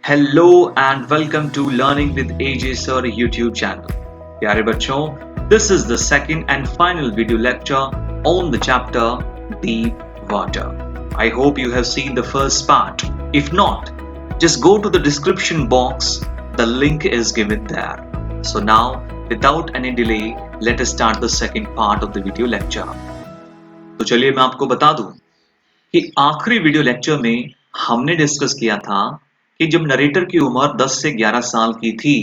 Hello and welcome to Learning with AJ Sir YouTube channel. प्यारे बच्चों, this is the second and final video lecture on the chapter Deep Water. I hope you have seen the first part. If not, just go to the description box. The link is given there. So now, without any delay, let us start the second part of the video lecture. तो चलिए मैं आपको बता दूं कि आखिरी video lecture में हमने डिस्कस किया था कि जब नरेटर की उम्र 10 से 11 साल की थी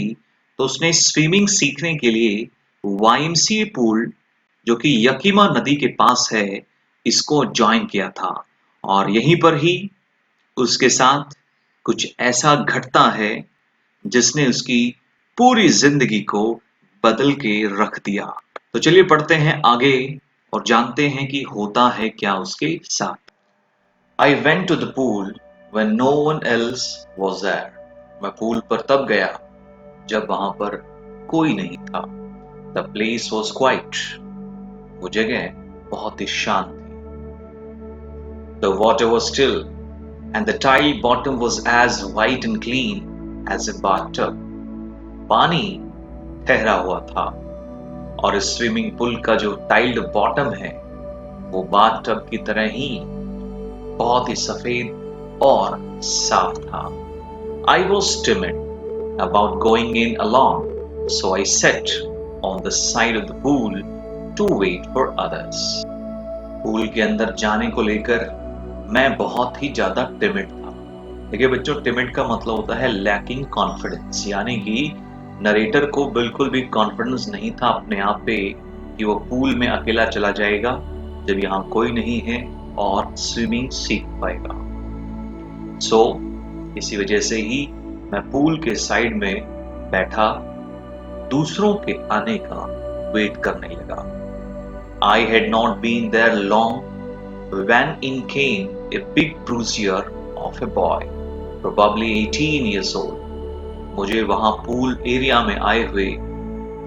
तो उसने स्विमिंग सीखने के लिए वाईएमसीए पूल जो कि यकीमा नदी के पास है इसको ज्वाइन किया था और यहीं पर ही उसके साथ कुछ ऐसा घटता है जिसने उसकी पूरी जिंदगी को बदल के रख दिया। तो चलिए पढ़ते हैं आगे और जानते हैं कि होता है क्या उसके साथ। I went to the pool when no one else was there. मैं पूल पर तब गया जब वहां पर कोई नहीं था। The place was quiet. वो जगह बहुत ही शांत थी। The water was still and the tile bottom was as white and clean as a bathtub. पानी ठहरा हुआ था और इस स्विमिंग पूल का जो टाइल्ड बॉटम है वो बाथटब की तरह ही बहुत ही सफेद और साफ था। I was timid about going in alone, so I sat on the side of the pool to wait for others. Pool के अंदर जाने को लेकर मैं बहुत ही ज्यादा टिमिड था। देखिए बच्चों, टिमिड का मतलब होता है लैकिंग कॉन्फिडेंस, यानी कि नरेटर को बिल्कुल भी कॉन्फिडेंस नहीं था अपने आप पे कि वो पूल में अकेला चला जाएगा जब यहाँ कोई नहीं है और स्विमिंग सीख पाएगा। सो इसी वजह से ही मैं पूल के साइड में बैठा दूसरों के आने का वेट करने लगा। I had not been there long when in came a big bruiser of a boy, probably 18 years old. मुझे वहां पूल एरिया में आए हुए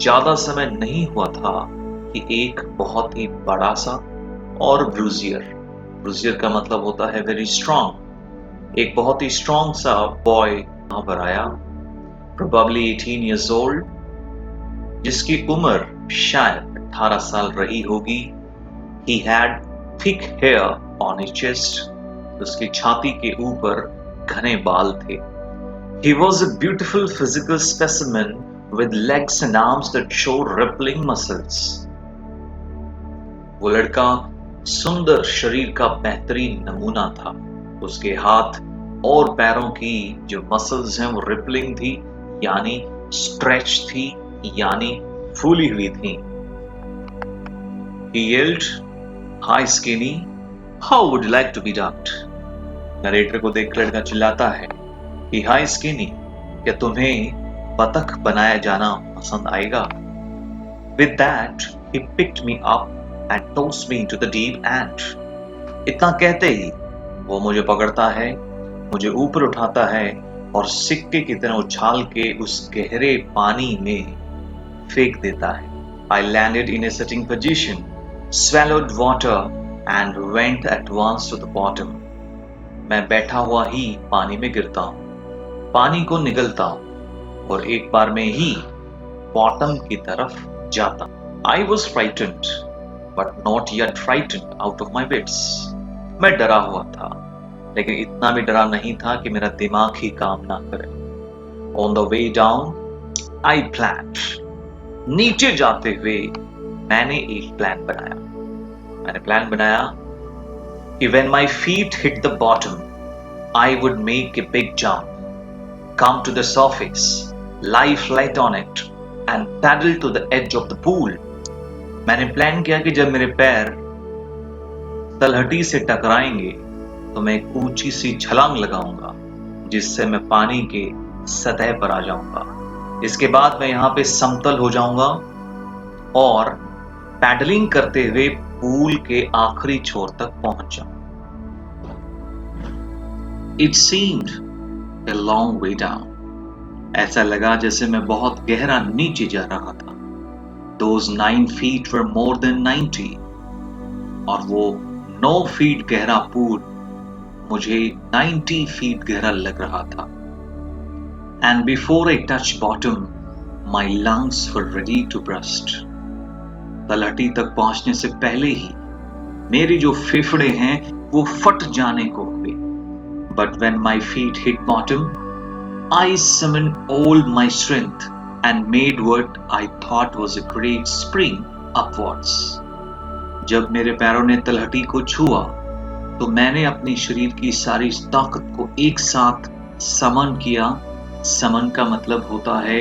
ज्यादा समय नहीं हुआ था कि एक बहुत ही बड़ा सा और ब्रूजियर का मतलब होता है वेरी स्ट्रांग, एक बहुत ही स्ट्रांग सा बॉय वहां पर आया, probably 18 years old, जिसकी उम्र शायद 18 साल रही होगी। He had thick hair on his chest. उसकी छाती के ऊपर घने बाल थे। He was a beautiful physical specimen with legs and arms that showed rippling muscles. वो लड़का सुंदर शरीर का बेहतरीन नमूना था। उसके हाथ और पैरों की जो मसल्स हैं वो रिपलिंग थी, यानी स्ट्रेच थी, यानी फूली हुई थी। He yelled, "Hi skinny, how would you like to be ducked?" Narrator को देख लड़का चिल्लाता है कि हाय स्किनी, क्या तुम्हें बतख बनाया जाना पसंद आएगा? With that, he picked me up and tossed me into the deep end. इतना कहते ही वो मुझे पकड़ता है, मुझे ऊपर उठाता है और सिक्के की तरह उछाल के उस गहरे पानी में फेंक देता है। I landed in a sitting position, swallowed water and went at once to the bottom. मैं बैठा हुआ ही पानी में गिरता हूँ, पानी को निगलता हूँ और एक बार में ही बॉटम की तरफ जाता हूँ। I was frightened, but not yet frightened out of my wits. मैं डरा हुआ था, लेकिन इतना भी डरा नहीं था कि मेरा दिमाग ही काम ना करे। On the way down, I planned. नीचे जाते हुए मैंने एक प्लान बनाया। मैंने प्लान बनाया कि when my feet hit the bottom, I would make a big jump, come to the surface, lie flat on it, and paddle to the edge of the pool. मैंने प्लान किया कि जब मेरे पैर तलहटी से टकराएंगे तो मैं एक ऊंची सी छलांग लगाऊंगा जिससे मैं पानी के सतह पर आ जाऊंगा। इसके बाद मैं यहाँ पे समतल हो जाऊंगा और पैडलिंग करते हुए पूल के आखिरी छोर तक पहुंच जाऊंगा। It seemed a long way down. ऐसा लगा जैसे मैं बहुत गहरा नीचे जा रहा था। Those 9 feet were more than 90. और वो 9 फीट गहरा पूल मुझे 90 फीट गहरा लग रहा था। and before I touched bottom, my lungs were ready to burst. तलहटी तक पहुंचने से पहले ही मेरी जो फेफड़े हैं वो फट जाने को हुए. But when my feet hit bottom, I summoned all my strength and made what I thought was a great spring upwards. जब मेरे पैरों ने तलहटी को छुआ तो मैंने अपनी शरीर की सारी ताकत को एक साथ समन किया. समन का मतलब होता है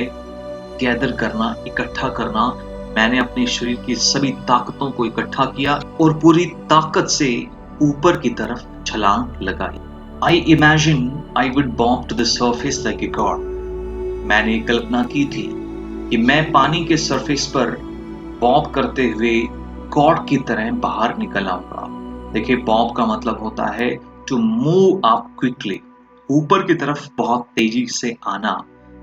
गैदर करना, इकट्ठा करना. मैंने अपने शरीर की सभी ताकतों को इकट्ठा किया और पूरी ताकत से ऊपर की तरफ छलांग लगाई. I imagined I would bob to the surface like a god. मैंने कल्पना की थी कि मैं पानी के सरफेस पर बॉब करते हुए गॉड की तरह बाहर निकल आऊंगा. देखिए, बॉब का मतलब होता है टू मूव अप क्विकली, ऊपर की तरफ बहुत तेजी से आना.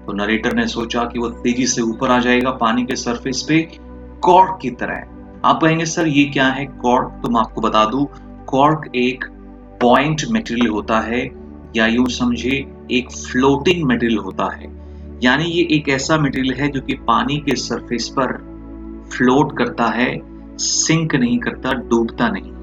तो नरेटर ने सोचा कि वो तेजी से ऊपर आ जाएगा पानी के सरफेस पे कॉर्क की तरह. आप कहेंगे सर ये क्या है कॉर्क? तो मैं आपको बता दूं, कॉर्क एक पॉइंट मटेरियल होता है, या यूं समझे एक फ्लोटिंग मटेरियल होता है. यानी ये एक ऐसा मटेरियल है जो कि पानी के सरफेस पर फ्लोट करता है, सिंक नहीं करता, डूबता नहीं है.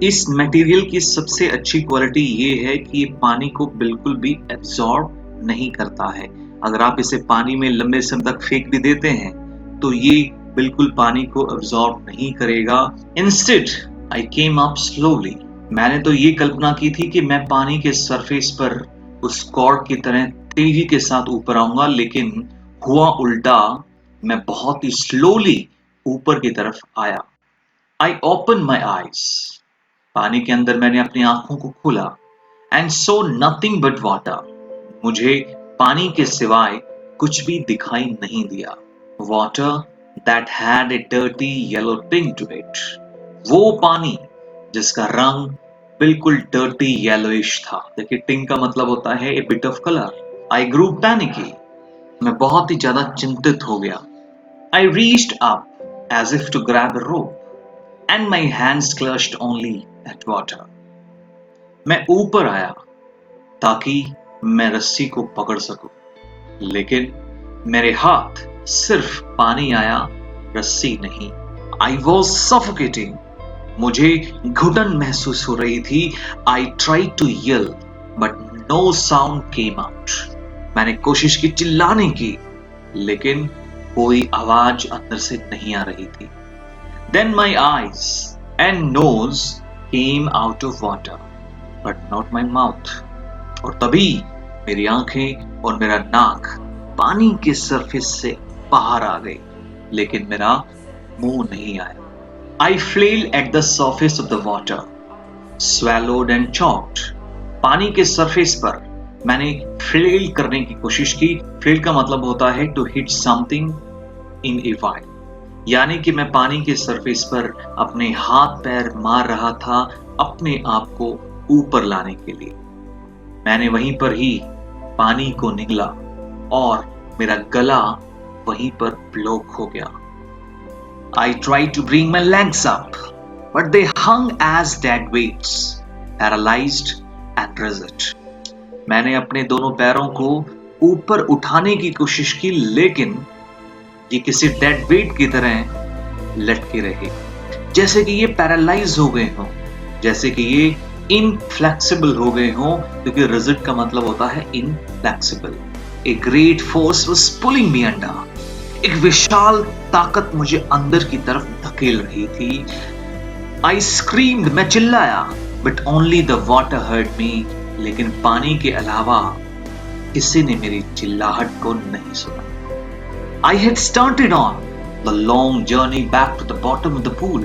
इस मटेरियल की सबसे अच्छी क्वालिटी ये है कि ये पानी को बिल्कुल भी एब्जॉर्ब नहीं करता है. अगर आप इसे पानी में लंबे समय तक फेंक भी देते हैं तो ये बिल्कुल पानी को एब्जॉर्ब नहीं करेगा. Instead I came up slowly. मैंने तो ये कल्पना की थी कि मैं पानी के सरफेस पर उस कॉर्क की तरह तेजी के साथ ऊपर आऊंगा, लेकिन हुआ उल्टा. मैं बहुत ही स्लोली ऊपर की तरफ आया. I open my eyes. पानी के अंदर मैंने अपनी आंखों को खोला. And saw nothing but water. मुझे पानी के सिवाय कुछ भी दिखाई नहीं दिया. Water that had a dirty yellow tint to it. वो पानी जिसका रंग बिल्कुल डर्टी येलोइश था. देखिए, टिंग का मतलब होता है a bit of colour. I grew panicky. मैं बहुत ही ज्यादा चिंतित हो गया. I reached up as if to grab a rope and my hands clutched only at water. मैं ऊपर आया ताकि मैं रस्सी को पकड़ सकूं, लेकिन मेरे हाथ सिर्फ पानी आया, रस्सी नहीं. I was suffocating. मुझे घुटन महसूस हो रही थी. I tried to yell, but no sound came out. मैंने कोशिश की चिल्लाने की, लेकिन कोई आवाज अंदर से नहीं आ रही थी. Then my eyes and nose came out of water, but not my mouth. और तभी मेरी आंखें और मेरा नाक पानी के सरफेस से बाहर आ गए, लेकिन मेरा मुंह नहीं आया. I flailed at the surface of the water, swallowed and choked. पानी के सरफेस पर मैंने फ्लेल करने की कोशिश की. फ्लेल का मतलब होता है to hit something in a while. यानी कि मैं पानी के सरफेस पर अपने हाथ पैर मार रहा था अपने आप को ऊपर लाने के लिए. मैंने वहीं पर ही पानी को निगला और मेरा गला वहीं पर ब्लॉक हो गया. I tried to bring my legs up, but they hung as dead weights, paralyzed and rigid. मैंने अपने दोनों पैरों को ऊपर उठाने की कोशिश की, लेकिन ये किसी डेड वेट की तरह लटके रहे, जैसे कि ये पैरालाइज हो गए हों, जैसे कि ये इनफ्लेक्सिबल हो गए हों, क्योंकि रिजिड का मतलब होता है inflexible. A great force was pulling me under. एक विशाल ताकत मुझे अंदर की तरफ धकेल रही थी. I screamed. मैं चिल्लाया, but only the water heard me. लेकिन पानी के अलावा किसी ने मेरी चिल्लाहट को नहीं सुना. I had started on the long journey back to the bottom of the pool.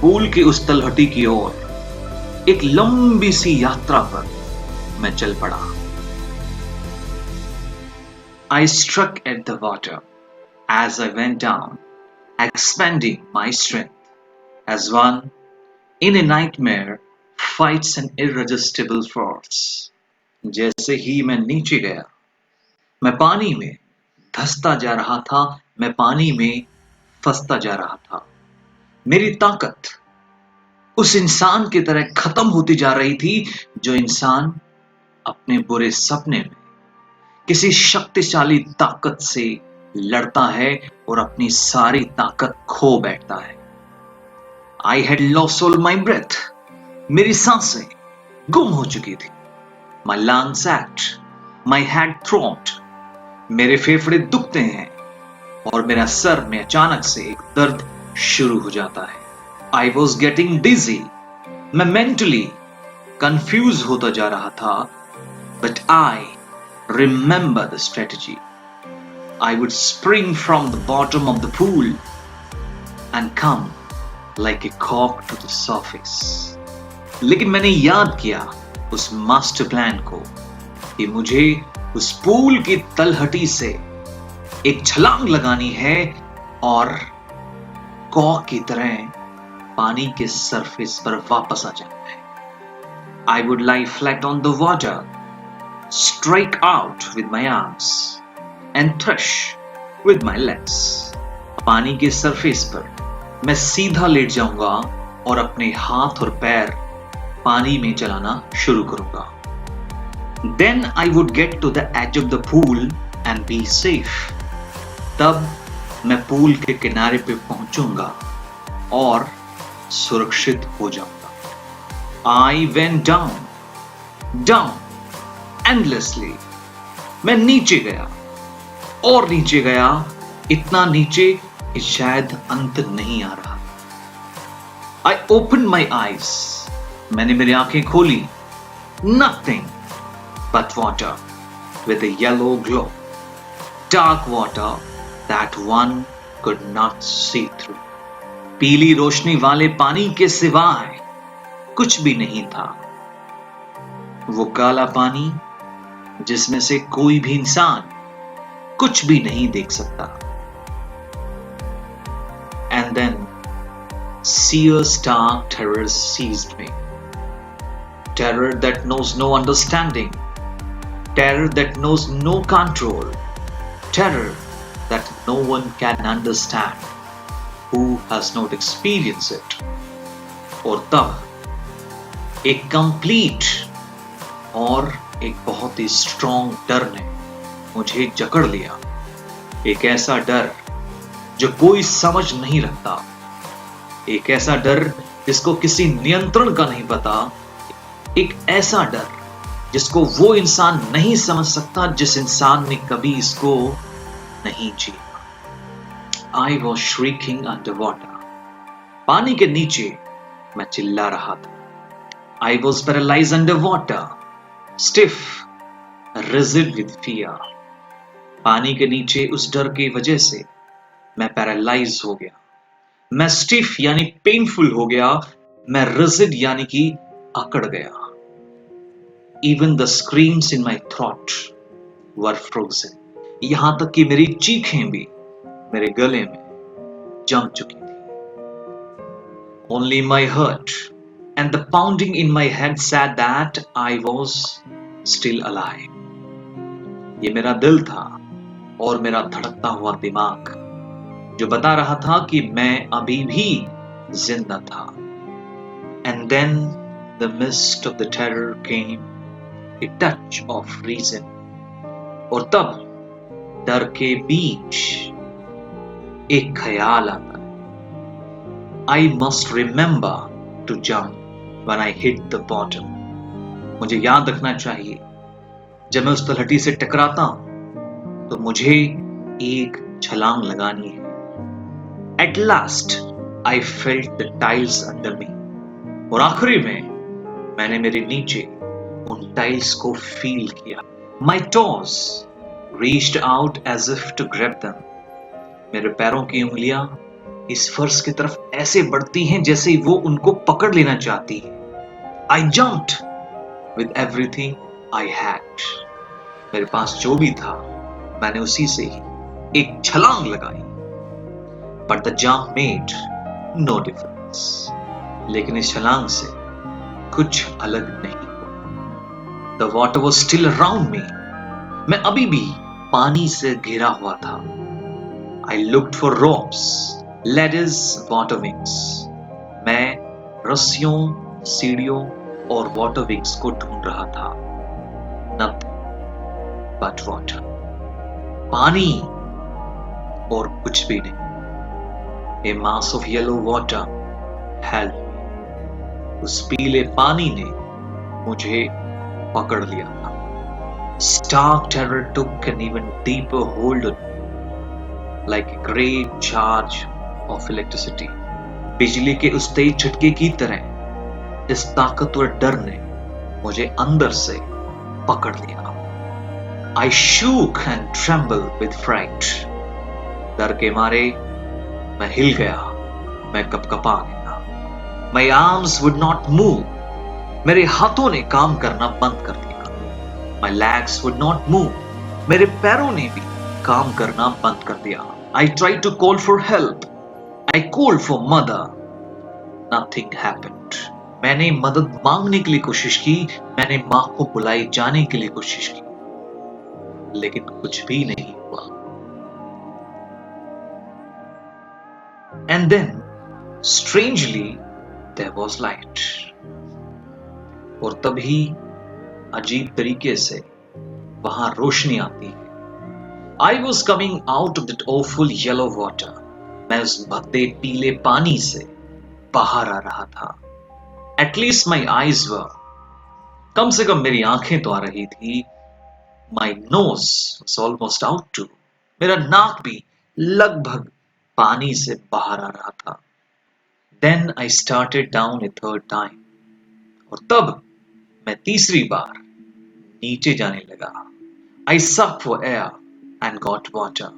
Pool की उस तलहटी की ओर एक लंबी सी यात्रा पर मैं चल पड़ा. I struck at the water as I went down, expending my strength as one in a nightmare fights an irresistible force. जैसे ही मैं नीचे गया, मैं पानी में धंसता जा रहा था, मैं पानी में फंसता जा रहा था. मेरी ताकत उस इंसान की तरह खत्म होती जा रही थी जो इंसान अपने बुरे सपने में किसी शक्तिशाली ताकत से लड़ता है और अपनी सारी ताकत खो बैठता है। I had lost all my breath. मेरी सांसें गुम हो चुकी थी। My lungs ached, my head throbbed. मेरे फेफड़े दुखते हैं और मेरा सर में अचानक से एक दर्द शुरू हो जाता है। आई वॉज गेटिंग डिजी। मैं मेंटली कंफ्यूज होता जा रहा था, but I remember the strategy. I would spring from the bottom of the pool and come like a cork to the surface. लेकिन मैंने याद किया उस मास्टर प्लान को कि मुझे उस पूल की तलहटी से एक छलांग लगानी है और कॉक की तरह पानी के सरफेस पर वापस आ जाना है। I would lie flat on the water, strike out with my arms and thresh with my legs. पानी के सरफेस पर मैं सीधा लेट जाऊंगा और अपने हाथ और पैर पानी में चलाना शुरू करूंगा। Then I would get to the edge of the pool and be safe. तब मैं पूल के किनारे पे पहुंचूंगा और सुरक्षित हो जाऊंगा। I went down, down, endlessly. मैं नीचे गया और नीचे गया, इतना नीचे कि शायद अंत नहीं आ रहा। I opened my eyes. मैंने मेरी आंखें खोली। Nothing but water with a yellow glow. Dark water that one could not see through. पीली रोशनी वाले पानी के सिवाय कुछ भी नहीं था। वो काला पानी जिसमें से कोई भी इंसान कुछ भी नहीं देख सकता। And then sheer stark terror seized me. Terror that knows no understanding. Terror that knows no control. Terror that no one can understand who has not experienced it. और तब एक कंप्लीट और एक बहुत ही स्ट्रॉन्ग डर ने मुझे जकड़ लिया। एक ऐसा डर जो कोई समझ नहीं रखता, एक ऐसा डर जिसको किसी नियंत्रण का नहीं पता, एक ऐसा डर जिसको वो इंसान नहीं समझ सकता जिस इंसान ने कभी इसको नहीं जिया। I was shrieking underwater. पानी के नीचे मैं चिल्ला रहा था। I was paralyzed underwater, stiff, rigid with fear. पानी के नीचे उस डर की वजह से मैं पैरालाइज हो गया। मैं स्टिफ यानी पेनफुल हो गया, मैं रिजिड यानी कि अकड़ गया। Even the screams in my throat were frozen. यहां तक कि मेरी चीखें भी मेरे गले में जम चुकी थी। Only my heart and the pounding in my head said that I was still alive. ये मेरा दिल था और मेरा धड़कता हुआ दिमाग जो बता रहा था कि मैं अभी भी जिंदा था। And then the mist of the terror came, a touch of reason. और तब डर के बीच एक ख्याल आता है। I must remember to jump when I hit the bottom. मुझे याद रखना चाहिए जब मैं उस तलहटी से टकराता हूं तो मुझे एक छलांग लगानी है। At last, I felt the tiles under me. और आखिरी में मैंने मेरे नीचे उन टाइल्स को फील किया। My toes reached out as if to grab them. मेरे पैरों की उंगलियां इस फर्श की तरफ ऐसे बढ़ती हैं जैसे वो उनको पकड़ लेना चाहती है। I jumped with everything I had. मेरे पास जो भी था मैंने उसी से ही एक छलांग लगाई। But the jump made no difference. लेकिन इस छलांग से कुछ अलग नहीं हुआ। The water was still around me. मैं अभी भी पानी से घिरा हुआ था। I looked for ropes, ladders, water wings. मैं रस्सियों, सीढ़ियों और water wings को ढूंढ रहा था। Nothing. but water. पानी और कुछ भी नहीं. A mass of yellow water held me. उस पीले पानी ने मुझे पकड़ लिया था. Stark terror took an even deeper hold on me, like a great charge of electricity. बिजली के उस तेज झटके की तरह इस ताकतवर डर ने मुझे अंदर से पकड़ लिया. I shook and trembled with fright. डर के मारे मैं हिल गया, मैं कपकपा गया. My arms would not move. मेरे हाथों ने काम करना बंद कर दिया. My legs would not move. मेरे पैरों ने भी काम करना बंद कर दिया. I tried to call for help. I called for mother. Nothing happened. मैंने मदद मांगने के लिए कोशिश की, मैंने मां को बुलाए जाने के लिए कोशिश की, लेकिन कुछ भी नहीं हुआ. And then, strangely, there was light. और तभी अजीब तरीके से वहां रोशनी आती है. I was coming out of that awful yellow water. मैं उस भद्दे पीले पानी से बाहर आ रहा था. At least my eyes were. कम से कम मेरी आंखें तो आ रही थी. My nose was almost out too. मेरा नाक भी लगभग पानी से बाहर आ रहा था. Then I started down a third time. और तब मैं तीसरी बार नीचे जाने लगा. I sucked for air and got water.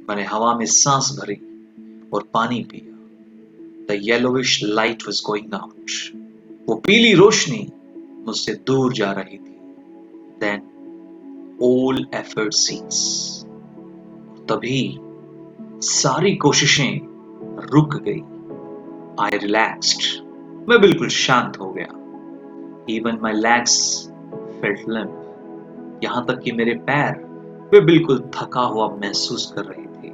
मैंने हवा में सांस भरी और पानी पिया. The yellowish light was going out. वो पीली रोशनी मुझसे दूर जा रही थी. Then all effort ceased. तभी सारी कोशिशें रुक गई. I relaxed. मैं बिल्कुल शांत हो गया. Even my legs felt limp. यहां तक कि मेरे पैर वे बिल्कुल थका हुआ महसूस कर रहे थे.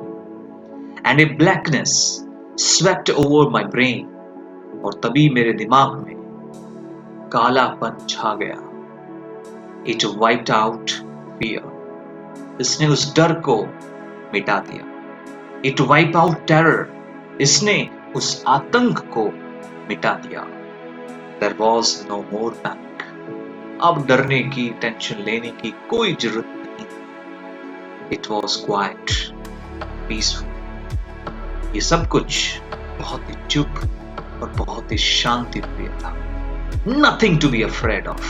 And a blackness swept over my brain. और तभी मेरे दिमाग में कालापन छा गया. It wiped out fear. इसने उस डर को मिटा दिया. It wiped out terror. इसने उस आतंक को मिटा दिया. There was no more panic. अब डरने की, टेंशन लेने की कोई जरूरत नहीं. It was quiet, peaceful. ये सब कुछ बहुत ही चुप और बहुत ही शांति प्रिय था. Nothing to be afraid of.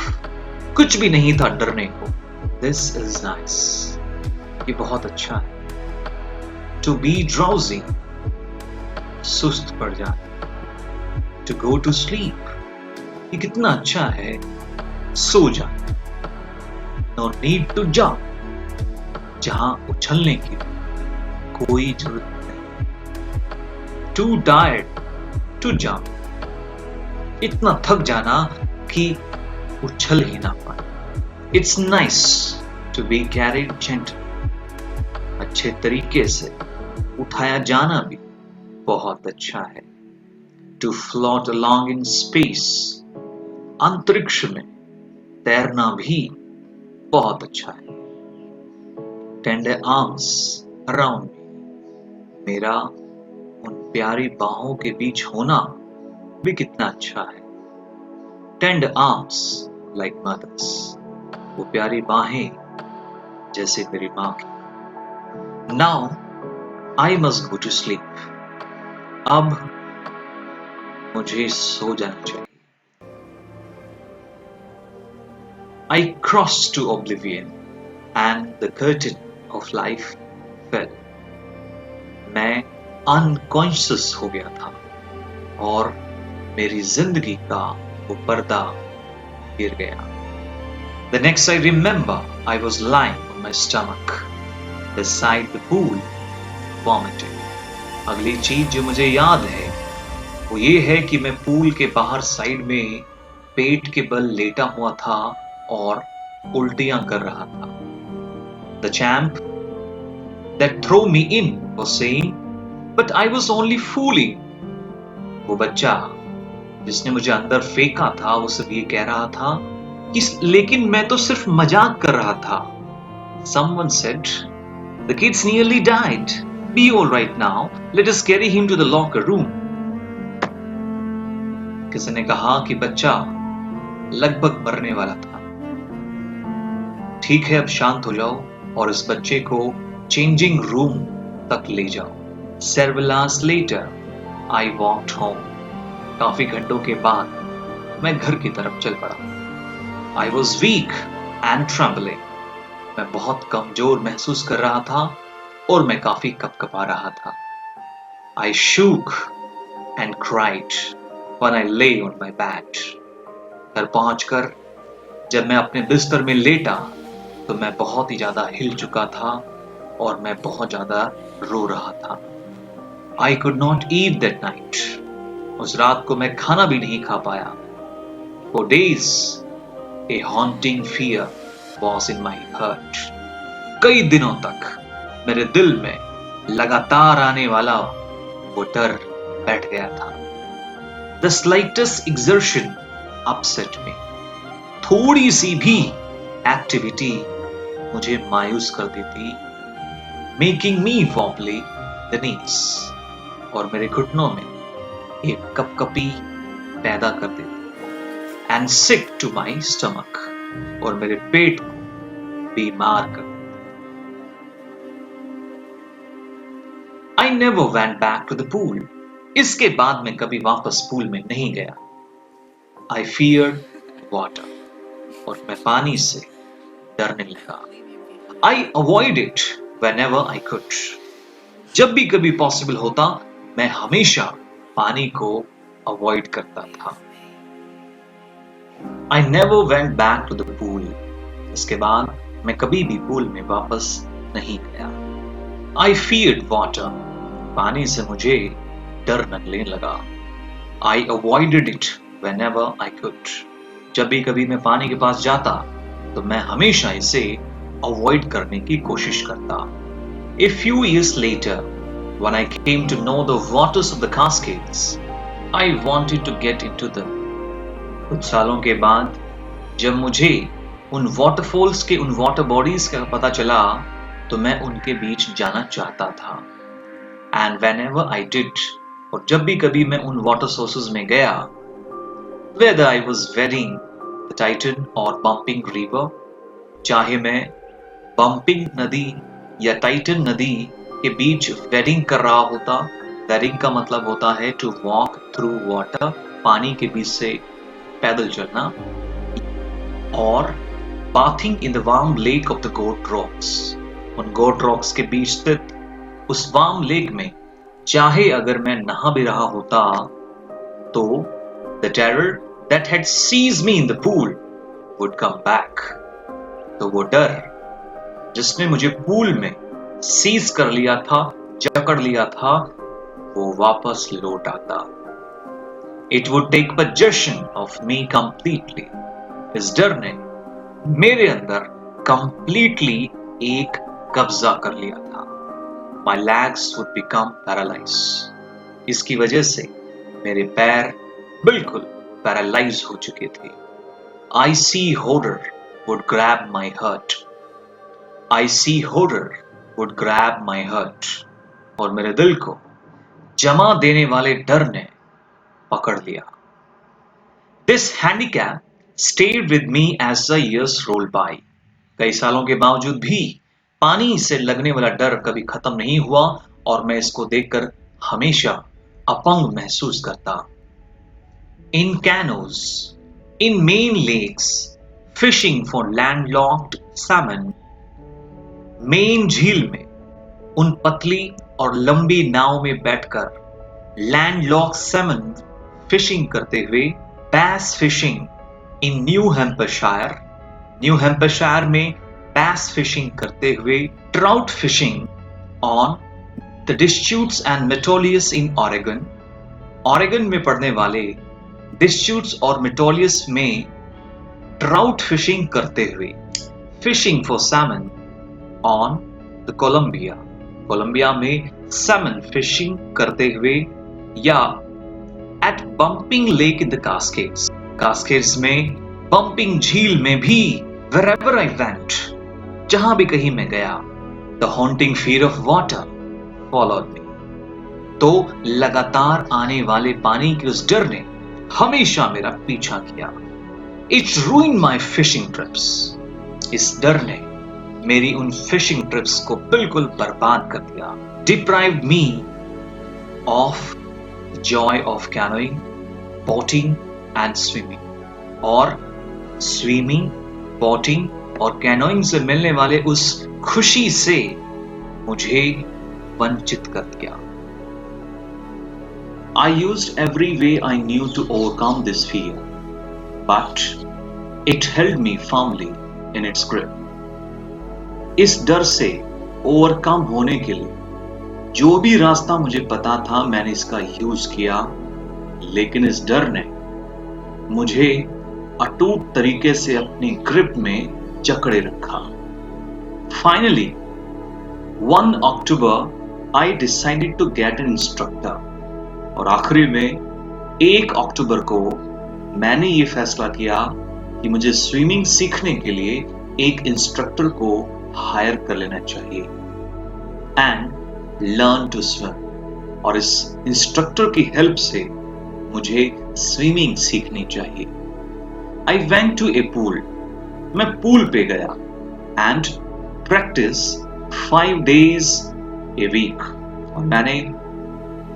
कुछ भी नहीं था डरने को. This is nice. ये बहुत अच्छा है. To be drowsy. सुस्त पड़ जाना. To go to sleep. ये कितना अच्छा है सो जाना. No need to jump. जहां उछलने की कोई जरूरत नहीं. Too tired to jump. इतना थक जाना कि उछल ही ना पाए. It's nice to be carried gently. अच्छे तरीके से उठाया जाना भी बहुत अच्छा है. To float along in space. अंतरिक्ष में तैरना भी बहुत अच्छा है. Tender arms around me. मेरा उन प्यारी बाहों के बीच होना भी कितना अच्छा है. Tender arms like mothers. वो प्यारी बाहें जैसे मेरी माँ की. Now I must go to sleep. अब मुझे सो जाना चाहिए. I crossed to oblivion and the curtain of life fell. मैं unconscious हो गया था और मेरी जिंदगी का वो पर्दा गिर गया. The next I remember, I was lying on my stomach beside the pool, vomiting. अगली चीज जो मुझे याद है वो ये है कि मैं पूल के बाहर साइड में पेट के बल लेटा हुआ था और उल्टियां कर रहा था. The champ that threw me in was saying, but I was only fooling. वो बच्चा जिसने मुझे अंदर फेंका था वो सिर्फ ये कह रहा था कि लेकिन मैं तो सिर्फ मजाक कर रहा था. Someone said, "The kid's nearly died. Be all right now. Let us carry him to the locker room." किसी ने कहा कि बच्चा लगभग मरने वाला था। ठीक है, अब शांत हो जाओ और इस बच्चे को चेंजिंग रूम तक ले जाओ। Several hours later, I walked home. काफी घंटों के बाद मैं घर की तरफ चल पड़ा। I was weak and trembling. मैं बहुत कमजोर महसूस कर रहा था और मैं काफी कपकपा रहा था। I shook and cried when I lay on my bed. घर पहुंचकर जब मैं अपने बिस्तर में लेटा तो मैं बहुत ही ज्यादा हिल चुका था और मैं बहुत ज्यादा रो रहा था। I could not eat that night. उस रात को मैं खाना भी नहीं खा पाया। For days, a haunting fear was in my heart. कई दिनों तक मेरे दिल में लगातार आने वाला वो डर बैठ गया था। The slightest exertion upset me. थोड़ी सी भी एक्टिविटी मुझे मायूस कर देती, making me wobbly the knees. और मेरे घुटनों में एक कपकपी पैदा कर देती। And sick to my stomach. और मेरे पेट को बीमार कर देती। I never went back to the pool. इसके बाद मैं कभी वापस पूल में नहीं गया। I feared water. और मैं पानी से डरने लगा। I avoided it whenever I could. जब भी कभी पॉसिबल होता, मैं हमेशा पानी को अवॉइड करता था। I never went back to the pool. इसके बाद मैं कभी भी पूल में वापस नहीं गया। I feared water. पानी से मुझे डर लगने लगा। I avoided it whenever I could. जब भी कभी मैं पानी के पास जाता तो मैं हमेशा इसे अवॉइड करने की कोशिश करता। A few years later, when I came to know the waters of the Cascades, I wanted to get into them. कुछ सालों के बाद जब मुझे उन वाटरफॉल्स के उन वाटर बॉडीज का पता चला तो मैं उनके बीच जाना चाहता था। And whenever I did, और जब भी कभी मैं उन वाटर सोर्सेज में गया, whether I was wading the Titan or bumping river, चाहे मैं बम्पिंग नदी या टाइटन नदी के बीच वेडिंग कर रहा होता। वेडिंग का मतलब होता है टू वॉक थ्रू वाटर, पानी के बीच से पैदल चलना, और bathing in the warm lake of the Goat Rocks, उन गोट रॉक्स के बीच स्थित उस वार्म लेक में चाहे अगर मैं नहा भी रहा होता तो the terror that had seized me in the pool would come back. तो वो डर जिसने मुझे पूल में सीज कर लिया था, जकड़ लिया था, वो वापस लौट आता। It would take possession of me completely. इस डर ने मेरे अंदर कंप्लीटली एक कब्जा कर लिया था। My legs would become paralyzed. इसकी वजह से मेरे पैर बिल्कुल पैरालाइज हो चुके थे। I see horror would grab my heart. I see horror would grab my heart. और मेरे दिल को जमा देने वाले डर ने पकड़ लिया। This handicap stayed with me as the years rolled by. कई सालों के बावजूद भी पानी से लगने वाला डर कभी खत्म नहीं हुआ और मैं इसको देखकर हमेशा अपंग महसूस करता। In canoes, in main lakes, fishing for landlocked salmon, main झील में उन पतली और लंबी नाव में बैठकर लैंडलॉक सैमन फिशिंग करते हुए, bass fishing in New Hampshire में बैस फिशिंग करते हुए, trout fishing on the Deschutes and Metolius in Oregon में पड़ने वाले डिस्ट्यूट्स और मेटोलियस में ट्राउट फिशिंग करते हुए, fishing for salmon on the Columbia में सैमन फिशिंग करते हुए, या at Bumping Lake in the Cascades में बम्पिंग झील में भी, wherever I went, जहां भी कहीं मैं गया, the haunting fear of water followed me. तो लगातार आने वाले पानी के उस डर ने हमेशा मेरा पीछा किया। It ruined my fishing trips. इस डर ने मेरी उन फिशिंग ट्रिप्स को बिल्कुल बर्बाद कर दिया। Deprived me of Joy of canoeing, boating and swimming. और स्विमिंग, बोटिंग और कैनोइंग से मिलने वाले उस खुशी से मुझे वंचित कर दिया। I used every way I knew to overcome this fear, but it held me firmly in its grip. इस डर से ओवरकम होने के लिए जो भी रास्ता मुझे पता था मैंने इसका यूज किया, लेकिन इस डर ने मुझे अटूट तरीके से अपनी ग्रिप में जकड़े रखा। Finally, 1 October, I decided to get an instructor. और आखिरी में 1 अक्टूबर को मैंने ये फैसला किया कि मुझे स्विमिंग सीखने के लिए एक इंस्ट्रक्टर को हायर कर लेना चाहिए एंड लर्न टू स्विम। और इस इंस्ट्रक्टर की हेल्प से मुझे स्विमिंग सीखनी चाहिए। I went to a pool. मैं पूल पे गया and practise 5 days a week. और मैंने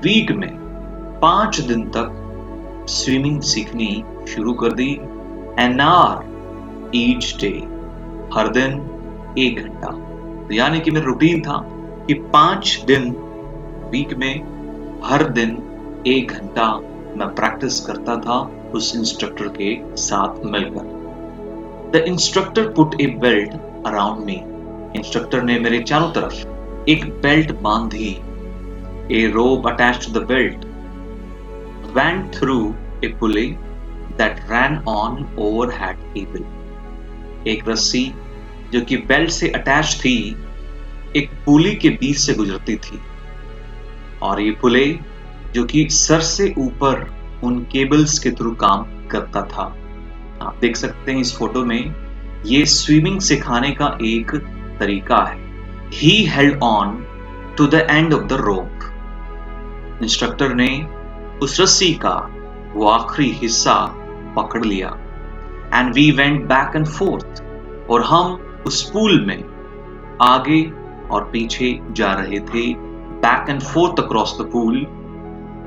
वीक में 5 दिन तक स्विमिंग सीखनी शुरू कर दी। एन आवर ईच डे, हर दिन 1 घंटा। तो यानी कि मेरा रूटीन था कि 5 दिन वीक में हर दिन 1 घंटा मैं प्रैक्टिस करता था उस इंस्ट्रक्टर के साथ मिलकर। The instructor put a belt around me. Instructor ने मेरे चारों तरफ एक बेल्ट बांध दी। A rope attached to the belt went through a pulley that ran on overhead cable. एक रस्सी जो कि बेल्ट से अटैच थी एक पुली के बीच से गुजरती थी, और ये पुले जो कि सर से ऊपर उन केबल्स के थ्रू काम करता था। आप देख सकते हैं इस फोटो में, ये स्विमिंग सिखाने का एक तरीका है। He held on to the end of the rope. Instructor ने उस रस्सी का वो आखिरी हिस्सा पकड़ लिया। And we went back and forth. और हम उस पूल में आगे और पीछे जा रहे थे, back and forth across the pool,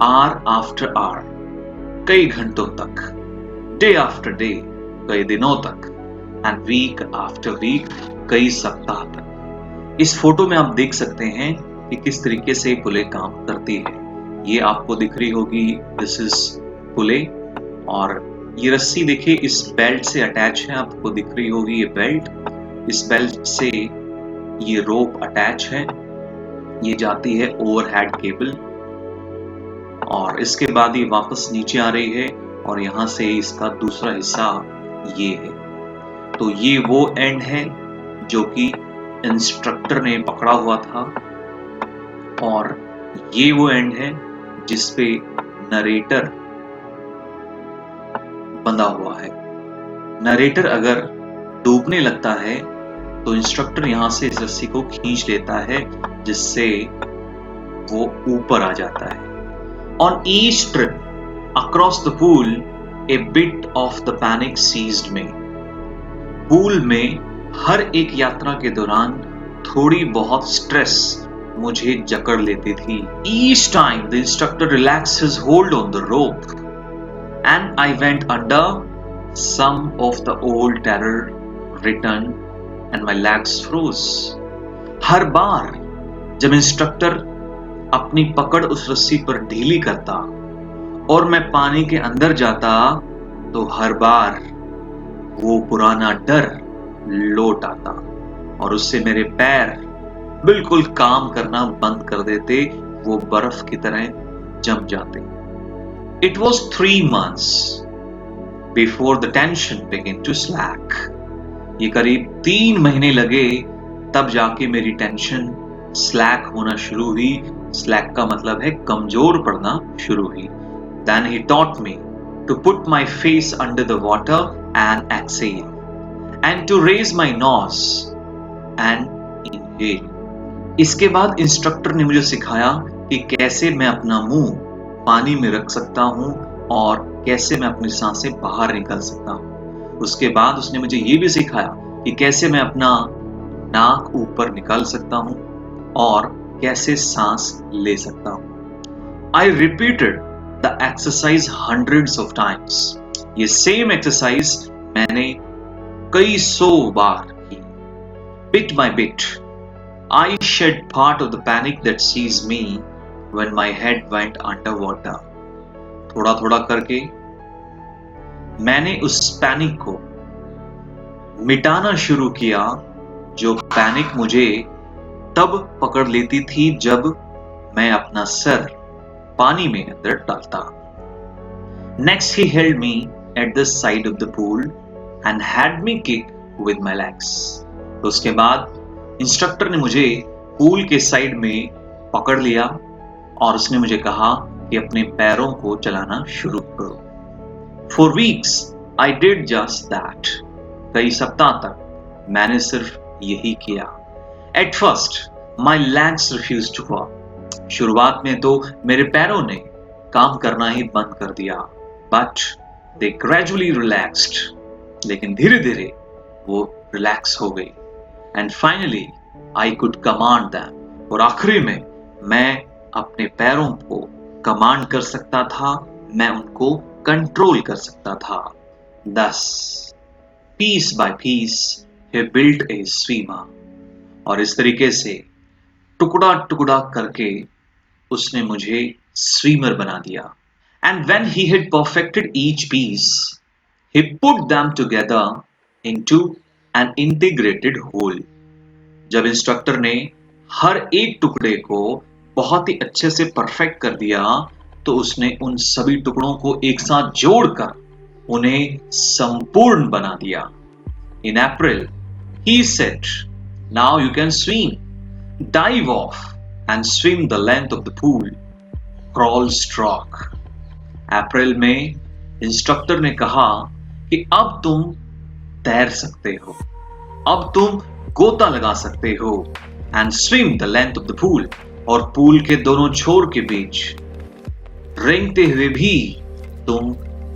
hour after hour, कई घंटों तक, डे आफ्टर डे, कई दिनों तक, एंड वीक आफ्टर वीक, कई सप्ताह तक। इस फोटो में आप देख सकते हैं कि किस तरीके से पुले काम करती है। ये आपको दिख रही होगी, दिस इज पुले। और ये रस्सी देखिए इस बेल्ट से अटैच है, आपको दिख रही होगी ये बेल्ट। इस बेल्ट से ये रोप अटैच है, ये जाती है ओवरहेड केबल, और इसके बाद ये वापस नीचे आ रही है और यहाँ से इसका दूसरा हिस्सा ये है। तो ये वो एंड है जो कि इंस्ट्रक्टर ने पकड़ा हुआ था, और ये वो एंड है जिसपे नरेटर बंधा हुआ है। नरेटर अगर डूबने लगता है तो इंस्ट्रक्टर यहां से इस रस्सी को खींच लेता है, जिससे वो ऊपर आ जाता है। On each trip across the pool a bit of the panic seized me. Pool में हर एक यात्रा के दौरान थोड़ी बहुत स्ट्रेस मुझे जकड़ लेती थी। Each time the instructor relaxed his hold on the rope and I went under, some of the old terror returned and my legs froze. हर बार जब इंस्ट्रक्टर अपनी पकड़ उस रस्सी पर ढीली करता और मैं पानी के अंदर जाता, तो हर बार वो पुराना डर लौट आता और उससे मेरे पैर बिल्कुल काम करना बंद कर देते, वो बर्फ की तरह जम जाते। It was 3 months before the tension began to slack. ये करीब 3 महीने लगे तब जाके मेरी टेंशन स्लैक होना शुरू हुई। स्लैक का मतलब है कमजोर पड़ना शुरू हुई। Then he taught me to put my face under the water and exhale, and to raise my nose and inhale. इसके बाद इंस्ट्रक्टर ने मुझे सिखाया कि कैसे मैं अपना मुंह पानी में रख सकता हूँ और कैसे मैं अपनी सांसें बाहर निकाल सकता हूँ। उसके बाद उसने मुझे ये भी सिखाया कि कैसे मैं अपना नाक ऊपर निकाल सकता हूँ और कैसे सांस ले सकता हूँ। I repeated the exercise hundreds of times. ये सेम एक्सरसाइज मैंने कई सौ बार की. Bit by bit, I shed part of the panic that seized me when my head went underwater. थोड़ा थोड़ा करके मैंने उस पैनिक को मिटाना शुरू किया जो पैनिक मुझे तब पकड़ लेती थी जब मैं अपना सर पानी में अंदर डालता. Next he held me at the side of the pool and had me kick with my legs. तो उसके बाद इंस्ट्रक्टर ने मुझे पूल के साइड में पकड़ लिया और उसने मुझे कहा कि अपने पैरों को चलाना शुरू करो. For weeks I did just that. कई सप्ताह तक मैंने सिर्फ यही किया. At first my legs refused to work. शुरुआत में तो मेरे पैरों ने काम करना ही बंद कर दिया. But they gradually relaxed. लेकिन धीरे धीरे वो रिलैक्स हो गई. And finally I could command them. और आखिरी में मैं अपने पैरों को कमांड कर सकता था, मैं उनको कंट्रोल कर सकता था. Thus, piece by piece, he built a swimmer. और इस तरीके से टुकड़ा टुकड़ा करके उसने मुझे स्विमर बना दिया. And when he had perfected each piece, he put them together into an integrated whole. जब इंस्ट्रक्टर ने हर एक टुकड़े को बहुत ही अच्छे से परफेक्ट कर दिया तो उसने उन सभी टुकड़ों को एक साथ जोड़कर उन्हें संपूर्ण बना दिया. In April, he said, "Now you can swim. Dive off and swim the length of the pool. Crawl stroke." अप्रैल में इंस्ट्रक्टर ने कहा कि अब तुम तैर सकते हो, अब तुम गोता लगा सकते हो. And swim the length of the pool. और पूल के दोनों छोर के बीच रेंगते हुए भी तुम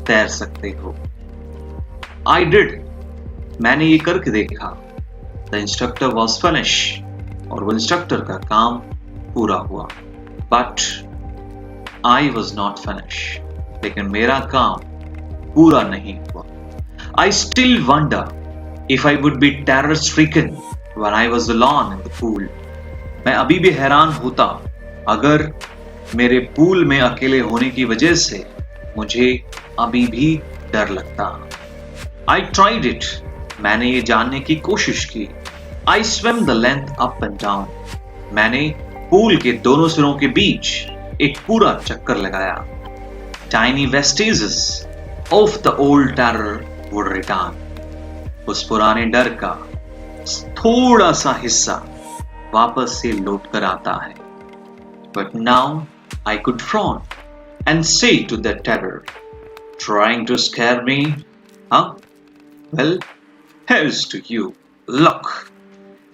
तैर सकते हो. I did. मैंने ये करके देखा. The instructor was finished. और वो इंस्ट्रक्टर का काम पूरा हुआ. But I was not finished. लेकिन मेरा काम पूरा नहीं हुआ. I still wonder if I would be terror stricken when I was alone in the pool. मैं अभी भी हैरान होता अगर मेरे पूल में अकेले होने की वजह से मुझे अभी भी डर लगता. I tried it. मैंने ये जानने की कोशिश की. I swam the length up and down. मैंने पूल के दोनों सिरों के बीच एक पूरा चक्कर लगाया. Tiny vestiges of the old terror would return. उस पुराने डर का थोड़ा सा हिस्सा वापस से लौट कर आता है. But now I could frown and say to the terror, trying to scare me, huh? Well, here's to you, luck.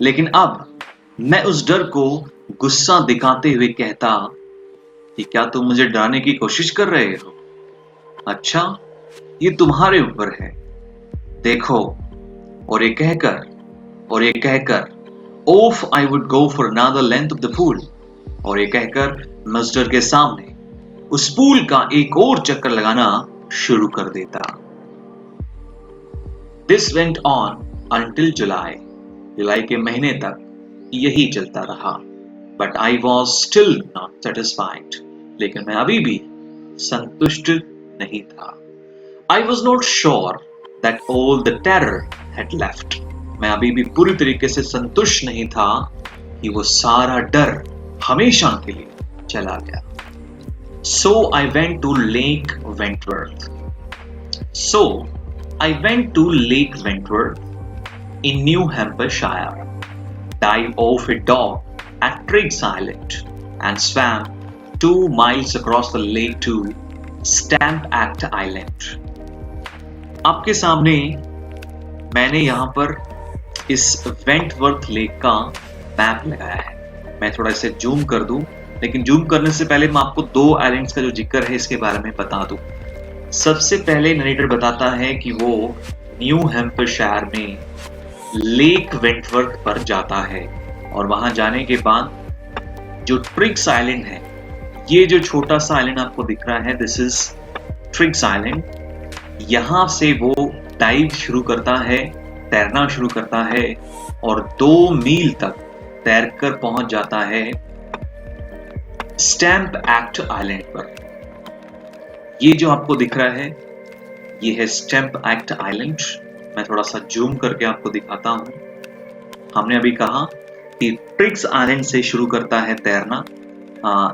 लेकिन अब मैं उस डर को गुस्सा दिखाते हुए कहता कि क्या तुम मुझे डराने की कोशिश कर रहे हो? अच्छा, ये तुम्हारे ऊपर है. देखो. और ये कहकर off I would go for another length of the pool. और ये कहकर मैं उस डर के सामने उस पूल का एक और चक्कर लगाना शुरू कर देता. This went on until July. जुलाई के महीने तक यही चलता रहा. But I was still not satisfied. लेकिन मैं अभी भी संतुष्ट नहीं था. I was not sure that all the terror had left. मैं अभी भी पूरी तरीके से संतुष्ट नहीं था कि वो सारा डर हमेशा के लिए चला गया. So I went to Lake Wentworth. In New Hampshire, dived off a dock at Triggs Island and swam 2 miles across the lake to Stamp Act Island. आपके सामने मैंने यहाँ पर इस वेंटवर्थ लेक का मैप लगाया है। मैं थोड़ा इसे जूम कर दूं, लेकिन जूम करने से पहले मैं आपको दो आइलैंड्स का जो जिक्र है इसके बारे में बता दूं। सबसे पहले नरेटर बताता है कि वो न्यू हैम्पशायर में लेक वेंटवर्थ पर जाता है और वहां जाने के बाद जो ट्रिक्स आइलैंड है, ये जो छोटा सा आइलैंड आपको दिख रहा है, दिस इज ट्रिक्स आइलैंड। यहां से वो डाइव शुरू करता है, तैरना शुरू करता है और 2 मील तक तैरकर पहुंच जाता है स्टैम्प एक्ट आइलैंड पर। ये जो आपको दिख रहा है, ये है स्टैम्प एक्ट आइलैंड। मैं थोड़ा सा जूम करके आपको दिखाता हूं। हमने अभी कहा कि ट्रिक्स आइलैंड से शुरू करता है तैरना,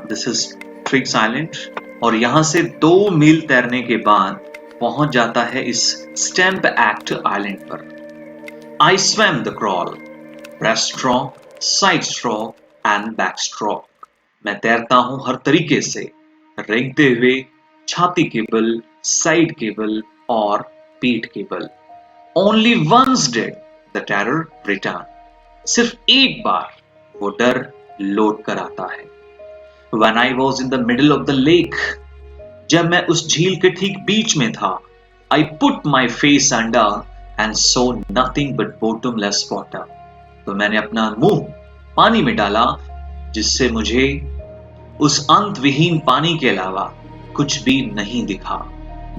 दिस इज ट्रिक्स आइलैंड, और यहां से 2 मील तैरने के बाद पहुंच जाता है इस स्टैम्प एक्ट आइलैंड पर। आई swum the crawl, breast stroke, side stroke and back stroke. मैं तैरता हूं हर तरीके से, रेंगते हुए, छाती के बल, साइड के बल और पीठ के बल। Only once did the terror return. सिर्फ एक बार वो डर लौट कर आता है। When I was in the middle of the lake, जब मैं उस झील के ठीक बीच में था, I put my face under and saw nothing but bottomless water. तो मैंने अपना मुंह पानी में डाला, जिससे मुझे उस अंतविहीन पानी के अलावा कुछ भी नहीं दिखा।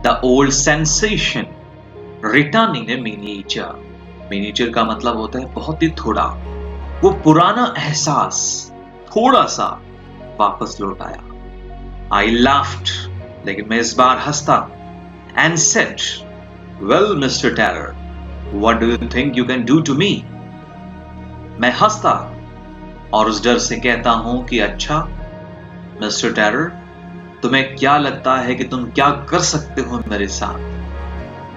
The old sensation returning A miniature. Miniature का मतलब होता है बहुत ही थोड़ा। वो पुराना एहसास थोड़ा सा वापस लौट आया। आई लाफ्ड, लेकिन मैं इस बार हंसता, and said, well Mister Terror, what do you think you can do to me? मैं हंसता और उस डर से कहता हूं कि अच्छा मिस्टर टेरर, तुम्हें क्या लगता है कि तुम क्या कर सकते हो मेरे साथ?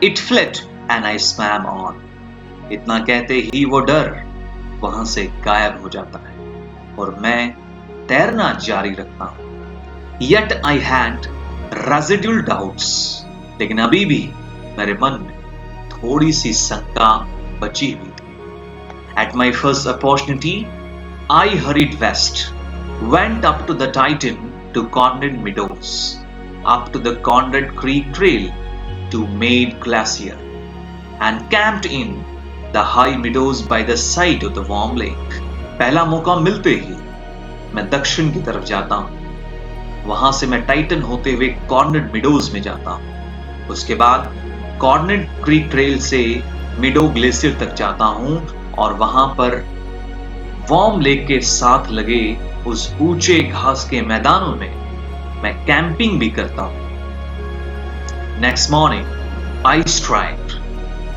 It fled and I swam on. इतना कहते ही वो डर वहां से गायब हो जाता है और मैं तैरना जारी रखता हूं। Yet I had residual doubts. लेकिन अभी भी मेरे मन में थोड़ी सी शंका बची हुई थी। At my first opportunity, I hurried west, went up to the Titan to Conrad Meadows, up to the Conrad Creek Trail to Maid Glacier, and camped in the high meadows by the side of the warm lake. पहला मौका मिलते ही मैं दक्षिण की तरफ जाता हूं। वहां से मैं टाइटन होते हुए कॉर्नेड मिडोज में जाता हूं। उसके बाद कॉर्नेड क्रीक ट्रेल से मिडो ग्लेशियर तक जाता हूं और वहां पर वार्म लेक के साथ लगे उस ऊंचे घास के मैदानों में मैं कैंपिंग भी करता हूं। Next morning, I strived,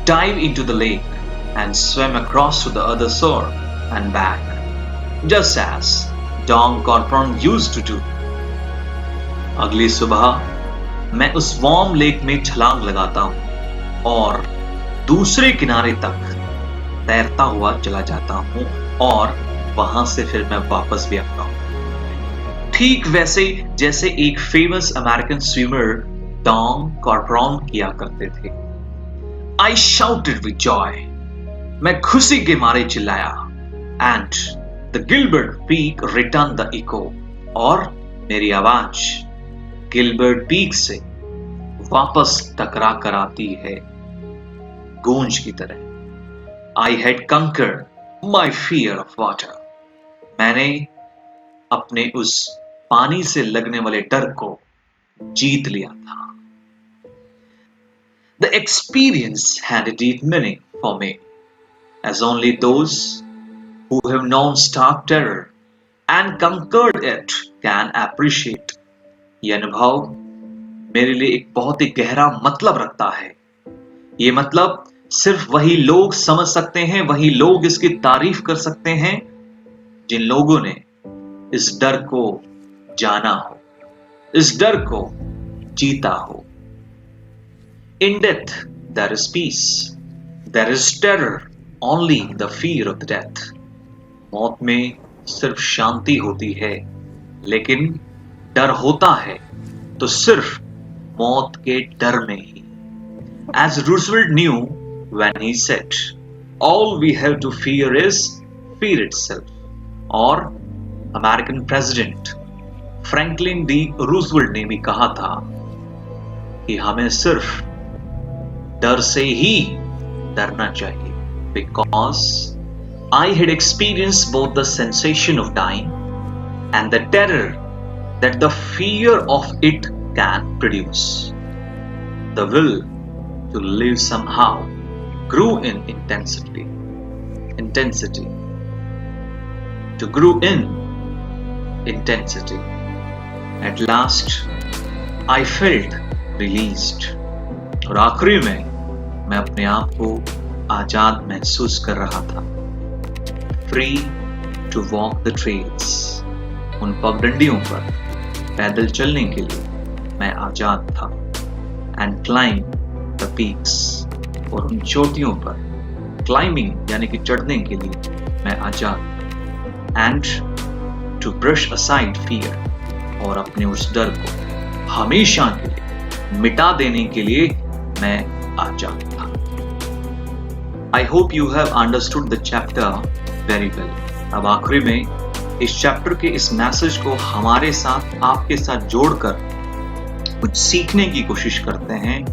dive into the lake and swam across to the other shore and back, just as Don Corporon used to do. अगली सुबह मैं उस वार्म लेक में छलांग लगाता हूं और दूसरे किनारे तक तैरता हुआ चला जाता हूं और वहां से फिर मैं वापस भी आता हूं। ठीक वैसे जैसे एक फेमस अमेरिकन स्विमर डॉन कॉर्पोरॉन किया करते थे। I shouted with joy. मैं खुशी के मारे चिल्लाया। And the Gilbert Peak returned the echo. और मेरी आवाज गिलबर्ट पीक से वापस टकरा कर आती है गूंज की तरह। I had conquered my fear of water. मैंने अपने उस पानी से लगने वाले डर को जीत लिया था। The experience had a deep meaning for me, as only those who have known stark terror and conquered it can appreciate. ये अनुभव मेरे लिए एक बहुत ही गहरा मतलब रखता है। ये मतलब सिर्फ वही लोग समझ सकते हैं, वही लोग इसकी तारीफ कर सकते हैं जिन लोगों ने इस डर को जाना हो, इस डर को जीता हो। In death there is peace. There is terror only in the fear of death. मौत में सिर्फ शांति होती है, लेकिन डर होता है तो सिर्फ मौत के डर में ही। As Roosevelt knew when he said, All we have to fear is fear itself. और American president Franklin D Roosevelt ने भी कहा था कि हमें सिर्फ डर से ही डरना चाहिए, because I had experienced both the sensation of dying and the terror that the fear of it can produce. The will to live somehow grew in intensity. To grow in intensity. At last, I felt released. और आखिरी में मैं अपने आप को आजाद महसूस कर रहा था. Free to walk the trails. उन पगडंडियों पर पैदल चलने के लिए मैं आजाद था. And climb the peaks. और उन चोटियों पर climbing यानी कि चढ़ने के लिए मैं आजाद था. And to brush aside fear. और अपने उस डर को हमेशा के लिए मिटा देने के लिए मैं आजाद था. I hope you have understood the chapter very well. अब आखिरी में इस चैप्टर के इस मैसेज को हमारे साथ, आपके साथ जोड़कर कुछ सीखने की कोशिश करते हैं.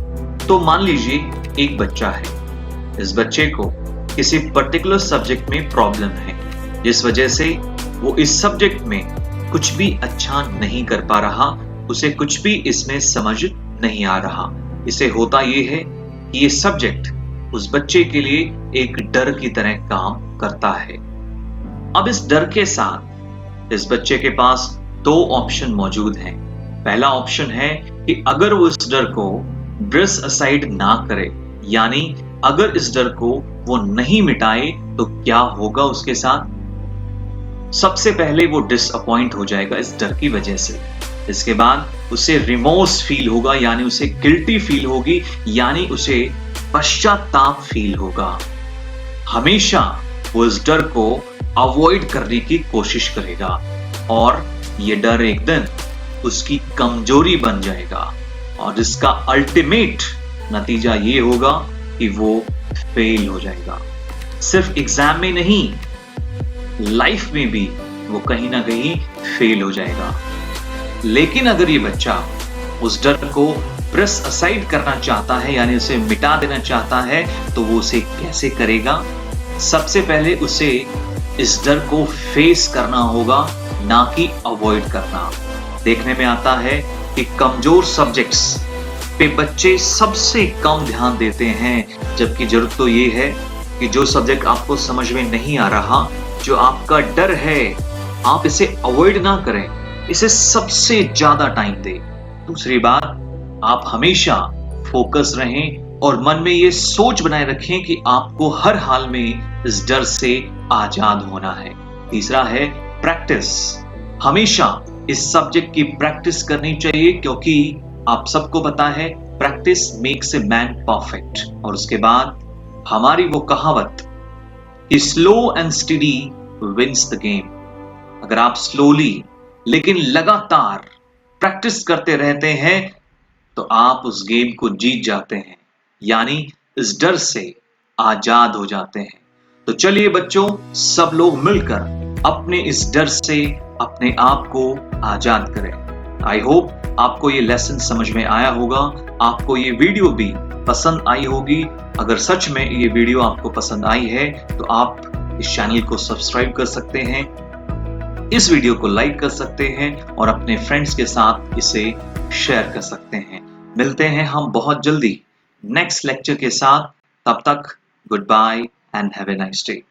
तो मान लीजिए एक बच्चा है. इस बच्चे को किसी पर्टिकुलर सब्जेक्ट में प्रॉब्लम है, जिस वजह से वो इस सब्जेक्ट में कुछ भी अच्छा नहीं कर पा रहा, उसे कुछ भी इसमें समझ नहीं आ रहा. इसे होता ये है कि ये सब्जेक्ट उस बच्चे के लिए एक डर की तरह काम करता है. अब इस डर के साथ इस बच्चे के पास दो ऑप्शन मौजूद हैं. पहला ऑप्शन है कि अगर वो इस डर को ब्रश असाइड ना करे, यानी अगर इस डर को वो नहीं मिटाए तो क्या होगा उसके साथ. सबसे पहले वो डिसअपॉइंट हो जाएगा इस डर की वजह से. इसके बाद उसे रिमोर्स फील होगा, यानी उसे गिल्टी फील होगी, यानी उसे पश्चाताप फील होगा. हमेशा वो इस डर को अवॉइड करने की कोशिश करेगा और ये डर एक दिन उसकी कमजोरी बन जाएगा और इसका अल्टीमेट नतीजा ये होगा कि वो फेल हो जाएगा. सिर्फ एग्जाम में नहीं, लाइफ में भी वो कहीं ना कहीं फेल हो जाएगा. लेकिन अगर ये बच्चा उस डर को प्रेस असाइड करना चाहता है, यानी उसे मिटा देना चाहता है, तो वो उसे कैसे करेगा. सबसे पहले उसे इस डर को फेस करना होगा, ना कि अवॉइड करना. देखने में आता है कि कमजोर सब्जेक्ट्स पे बच्चे सबसे कम ध्यान देते हैं, जबकि जरूरत तो ये है कि जो सब्जेक्ट आपको समझ में नहीं आ रहा, जो आपका डर है, आप इसे अवॉइड ना करें, इसे सबसे ज्यादा टाइम दें. दूसरी बात, आप हमेशा फोकस रहें और मन में ये सोच बनाए रखें कि आपको हर हाल में इस डर से आजाद होना है. तीसरा है प्रैक्टिस. हमेशा इस सब्जेक्ट की प्रैक्टिस करनी चाहिए, क्योंकि आप सबको पता है practice makes a man perfect. और उसके बाद हमारी वो कहावत कि slow and steady wins the game. अगर आप स्लोली लेकिन लगातार प्रैक्टिस करते रहते हैं तो आप उस गेम को जीत जाते हैं, यानी इस डर से आजाद हो जाते हैं. तो चलिए बच्चों, सब लोग मिलकर अपने इस डर से अपने आप को आजाद करें. आई होप आपको ये लेसन समझ में आया होगा, आपको ये वीडियो भी पसंद आई होगी. अगर सच में ये वीडियो आपको पसंद आई है तो आप इस चैनल को सब्सक्राइब कर सकते हैं, इस वीडियो को लाइक कर सकते हैं और अपने फ्रेंड्स के साथ इसे शेयर कर सकते हैं. मिलते हैं हम बहुत जल्दी नेक्स्ट लेक्चर के साथ. तब तक goodbye and have a nice day.